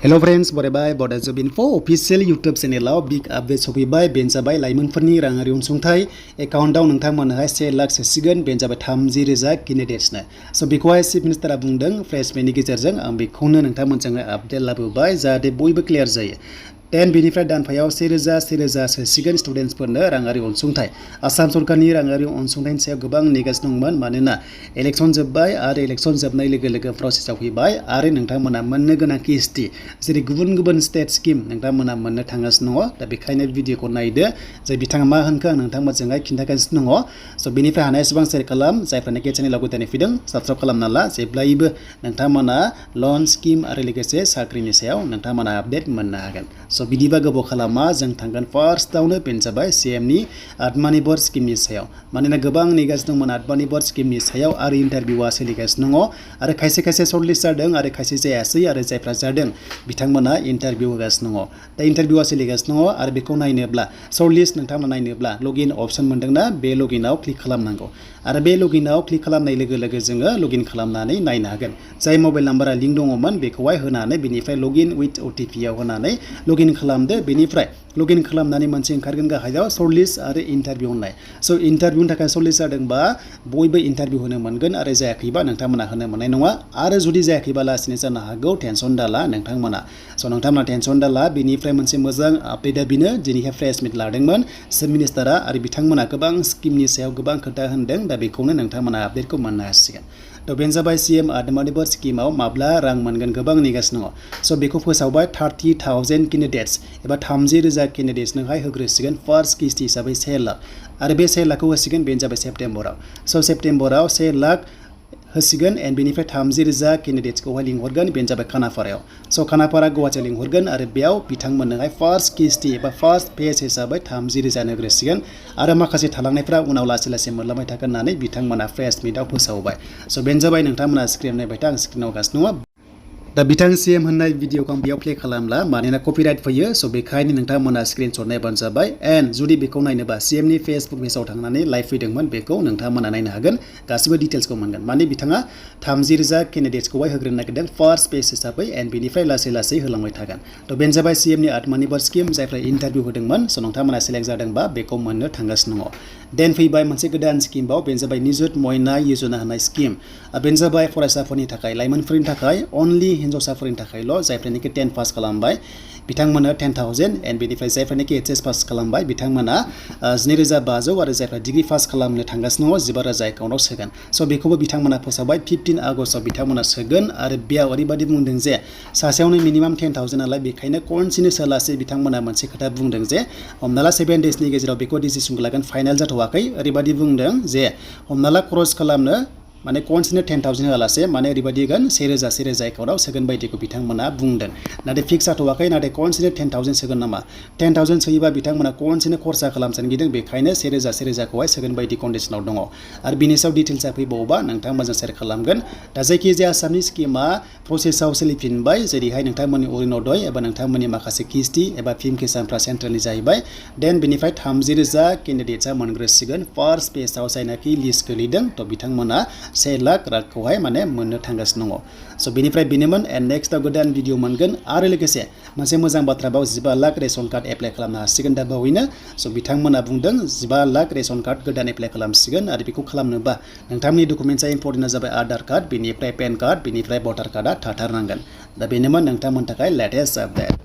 Hello friends, बरायबाय Bodo Info official YouTube channel big update सफैबाय बेन जाबाय लाइमोनफोरनि राङारि अनसुंथाइ एकाउन्टाव नोंथांमोनहाय 1 लाख सोसिगोन बेन जाबाय 30,000 कैंडिडेट्सनो स' बेखौहाय चिफ मिनिस्टारा बुंदों फ्रेशमेननि गेजेरजों आं बेखौनो नोंथांमोनजों आपडेट लाबोबाय जाहाथे बयबो क्लियार जायो 10 बेनिफ्राय दानफायाव 1,000 सोसिगोन स्टुडेन्टसफोरनो राङारि अनसुंथाइ आसाम सरकारनि राङारि अनसुंथाइनि सायाव गोबां नेगासिनो दंमोन मानोना इलेक्सन जोब्बाय आरो इलेक्सन जोबनाय लोगो लोगो प्रसेसआव फैबाय आरो नोंथांमोना मोननो गोनां किस्ति जेरै गुबुन गुबुन स्टेट स्किम नोंथांमोना मोननो थांगासिनो दङ दा बेखायनो भिडिअखौ नायदो जे बिथाङा मा होनखो आं नोंथांमोनजोंहाय खिन्थागासिनो दङ स' बेनिफ्राय हानाय एसेबां शेयार खालाम जायफ्रानोखि चेनेलाव गोदानै फैदों साबस्क्राइब खालामना ला जेब्लायबो नोंथांमोना लन स्किम आरो लोगोसे साख्रिनि सायाव नोंथांमोना आपडेट मोननो हागोन स' बिदिबा गोबाव खालामा जों थांगोन फार्स्टआवनो बेनो जाबाय सिएमनि आत्मनिर्भर स्किमनि सायाव मानोना गोबां नेगासिनो दंमोन आत्मनिर्भर स्किमनि सायाव आरो इन्टारभिउआ सोलिगासिनो दङ आरो खायसे खायसे सर्टलिस्ट जादों आरो खायसे जायासै आरो जायफ्रा जादों बिथांमोना इन्टारभिउ होगासिनो दङ दा इन्टारभिउआ सोलिगासिनो दङ आरो बेखौ नायनोब्ला सर्टलिस्ट नोंथांमोना नायनोब्ला लगइन अपसन मोनदोंना बे लगइनआव क्लिक खालामनांगौ आरो बे लगइनआव क्लिक खालामनाय लोगो लोगो जोङो लगइन खालामनानै नायनो हागोन जाय मबाइल नाम्बारा लिंक दङमोन बेखौहाय होनानै बेनिफ्राय लगइन विथ OTP आव होनानै लगइन खालामदो बेनिफ्राय लगइन खालामनानै मोनसे ओंखारगोन गाहायाव सर्टलिस्ट आरो इन्टारभिउ होननाय स' इन्टारभिउनि थाखाय सर्टलिस्ट जादोंबा बयबो इन्टारभिउ होनो मोनगोन आरो जायाखैबा नोंथांमोना होनो मोननाय नङा आरो जुदि जायाखैबा लासिनो जानो हागौ टेनसन दाला नोंथांमोना स' नोंथांमोना टेनसन दाला बेनिफ्राय मोनसे मोजां आपडेटआ बेनो दिनैहाय प्रेस मिट लादोंमोन चिफ मिनिस्टारा आरो बिथांमोना गोबां स्किमनि सायाव गोबां खोथा होनदों दा बेखौनो नोंथांमोना आपडेटखौ मोननो हासिगोन थ' बेनो जाबाय सिएम आत्मनिर्भर स्किमाव माब्ला रां मोनगोन गोबां नेगासिनो दङ स' बेखौ फोसावबाय 30,000 कैंडिडेट्स एबा 30,000 कैंडिडेट्सनोहाय होग्रोसिगोन फार्स्ट किस्ति हिसाबै 1 लाख आरो बे 1 लाखखौ होसिगोन बेनो जाबाय सेप्तेम्बराव स' सेप्तेम्बराव 1 लाख होसिगोन एन्ड बेनिफ्राय 30,000 कैंडिडेट्सखौहाय लिंहरगोन बेनो जाबाय खानापारायाव स' खानापारा गुवाहाटियाव लिंहरगोन आरो बेयाव बिथांमोननोहाय फार्स्ट किस्ति एबा फार्स्ट फेज हिसाबै 30,000 होग्रोसिगोन आरो माखासे थालांनायफ्रा उनाव लासै लासै मोनलांबाय थागोन होननानै बिथांमोना प्रेस मिटआव फोसावबाय स' बेनो जाबाय नोंथांमोना स्क्रिन नायबाय था आं स्क्रिनाव होगासिनो दङ दा बिथां सिएम होननाय भिडिअखौ आं बेयाव प्ले खालामला मानोना कपिराइट फैयो स' बेखायनो नोंथांमोना स्क्रिनशट नायबानो जाबाय एन्ड जुदि बेखौ नायनोबा सिएमनि फेसबुक पेजाव थांनानै लाइभ फैदोंमोन बेखौ नोंथांमोना नायनो हागोन गासिबो डिटेल्सखौ मोनगोन माने बिथाङा 30,000 कैंडिडेट्सखौहाय होग्रोनो नागिरदों फार्स्ट पेज हिसाबै एन्ड बेनिफ्राय लासै लासै होलांबाय थागोन थ' बेनो जाबाय सिएमनि आत्मनिर्भर स्किम जायफ्रा इन्टारभिउ होदोंमोन स' नोंथांमोना सेलेक्ट जादोंबा बेखौ मोननो थांगासिनो दङ देन फैबाय मोनसे गोदान स्किमबाव बेनो जाबाय निजुत मयना यजना होननाय स्किम बेनो जाबाय फरायसाफोरनि थाखाय लाइमोनफोरनि थाखाय अनलि हिन्जावसाफोरनि थाखायल' जायफ्रानोखि 10 पास खालामबाय बिथांमोननो 10,000 एन्ड बेनिफ्राय जायफ्रानोखि HS पास खालामबाय बिथांमोना 2,500 आरो जायफ्रा डिग्री पास खालामनो थांगासिनो दङ 15,000 एकाउन्टआव सोगोन स' बेखौबो बिथांमोना फोसावबाय 15 आगस्टआव बिथांमोना सोगोन आरो बेयाव ओरैबायदि बुंदों जे सासेयावनो मिनिमाम 10,000 नालाय बेखायनो कन्टिनिउ सोलासे बिथांमोना मोनसे खोथा बुंदों जे हमना ला 7 डेजनि गेजेराव बेखौ डिसिसन लागोन फाइनाल जाथ'वाखै ओरैबायदि बुंदों जे हमना ला क्रस खालामनो माने कन्टिनिउ 10,000 होआलासे माने ओरैबायदि होगोन 1,000 एकाउन्टआव सोगोन बायदिखौ बिथांमोना बुंदों नाथाय फिक्स जाथ'वाखै नाथाय कन्टिनिउ 10,000 सोगोन नामा 10,000 सोयोबा बिथांमोना कन्टिनिउ खरसा खालामजानो गिदों बेखायनो 1,000खौहाय सोगोन बायदि कन्डिसनाव दङ आरो बिनि सायाव डिटेल्सआ फैबावोबा नोंथांमोनजों शेयार खालामगोन दा जायखिजाया आसामनि स्किमा प्रसेसआव सोलिफिनबाय जेरैहाय नोंथांमोननि अरुण'दय एबा नोंथांमोननि माखासे किस्ति एबा फिल्म किसानफ्रा सेन्ट्रेलनि जाहैबाय देन बेनिफ्राय 30,000 कैंडिडेट्सआ मोनग्रोसिगोन फार्स्ट पेजआव जायनाखि लिस्ट गोलैदों थ' बिथांमोना 1 लाख रांखौहाय माने मोननो थांगासिनो दङ स' बेनिफ्राय बेनोमोन एन्ड नेक्स्टआव गोदान भिडिअ मोनगोन आरो लोगोसे मोनसे मोजां बाथ्रा बाव 15 लाख रेशन कार्ड एप्लाइ खालामनो हासिगोन दा बावैनो स' बिथांमोना बुंदों 15 लाख रेशन कार्ड गोदान एप्लाइ खालामसिगोन आरो बेखौ खालामनोबा नोंथांनि डकुमेन्टसा इम्पर्टेन्टआ जाबाय आधार कार्ड बेनिफ्राय पेन कार्ड बेनिफ्राय भटार कार्डआ थाथारनांगोन दा बेनोमोन नोंथांमोननि थाखाय लेटेस्ट आपडेट